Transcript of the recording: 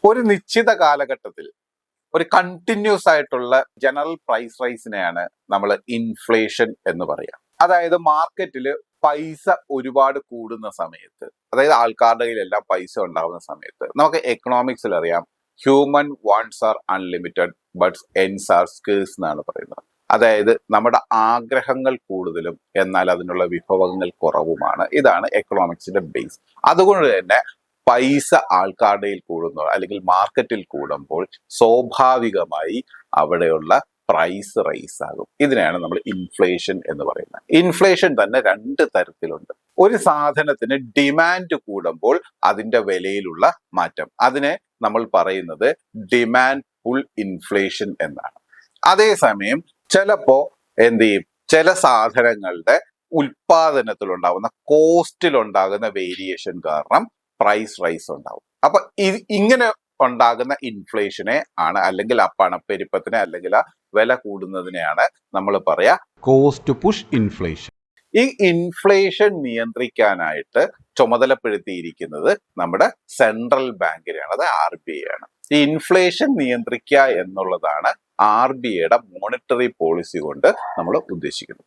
ഒരു നിശ്ചിത കാലഘട്ടത്തിൽ ഒരു കണ്ടിന്യൂസ് ആയിട്ടുള്ള ജനറൽ പ്രൈസ് റൈസിനെയാണ് നമ്മൾ ഇൻഫ്ലേഷൻ എന്ന് പറയാം. അതായത് മാർക്കറ്റിൽ പൈസ ഒരുപാട് കൂടുന്ന സമയത്ത്, അതായത് ആൾക്കാരുടെ കയ്യിലെല്ലാം പൈസ ഉണ്ടാകുന്ന സമയത്ത്, നമുക്ക് എക്കണോമിക്സിൽ അറിയാം human wants are unlimited but ends are scarce എന്നാണ് പറയുന്നത്. അതായത് നമ്മുടെ ആഗ്രഹങ്ങൾ കൂടുതലും എന്നാൽ അതിനുള്ള വിഭവങ്ങൾ കുറവുമാണ്. ഇതാണ് എക്കണോമിക്സിന്റെ ബേസ്. അതുകൊണ്ട് തന്നെ പൈസ ആൾക്കാരുടെ കൂടുന്നു അല്ലെങ്കിൽ മാർക്കറ്റിൽ കൂടുമ്പോൾ സ്വാഭാവികമായി അവിടെയുള്ള പ്രൈസ് റൈസ് ആകും. ഇതിനെയാണ് നമ്മൾ ഇൻഫ്ലേഷൻ എന്ന് പറയുന്നത്. ഇൻഫ്ലേഷൻ തന്നെ രണ്ട് തരത്തിലുണ്ട്. ഒരു സാധനത്തിന് ഡിമാൻഡ് കൂടുമ്പോൾ അതിന്റെ വിലയിലുള്ള മാറ്റം, അതിനെ നമ്മൾ പറയുന്നത് ഡിമാൻഡ് പുൾ ഇൻഫ്ലേഷൻ എന്നാണ്. അതേസമയം ചിലപ്പോ എന്ത് ചെയ്യും, ചില സാധനങ്ങളുടെ ഉൽപാദനത്തിലുണ്ടാകുന്ന കോസ്റ്റിലുണ്ടാകുന്ന വേരിയേഷൻ കാരണം പ്രൈസ് റൈസ് ഉണ്ടാവും. അപ്പൊ ഇങ്ങനെ ഉണ്ടാകുന്ന ഇൻഫ്ലേഷനെ ആണ്, അല്ലെങ്കിൽ ആ പണപ്പെരുപ്പത്തിനെ അല്ലെങ്കിൽ ആ വില കൂടുന്നതിനെയാണ് നമ്മൾ പറയാ കോസ്റ്റ് പുഷ് ഇൻഫ്ലേഷൻ. ഈ ഇൻഫ്ലേഷൻ നിയന്ത്രിക്കാനായിട്ട് ചുമതലപ്പെടുത്തിയിരിക്കുന്നത് നമ്മുടെ സെൻട്രൽ ബാങ്കിനെയാണ്, അത് RBI ആണ്. ഈ ഇൻഫ്ലേഷൻ നിയന്ത്രിക്കുക എന്നുള്ളതാണ് RBIയുടെ മോണിറ്ററി പോളിസി കൊണ്ട് നമ്മൾ ഉദ്ദേശിക്കുന്നത്.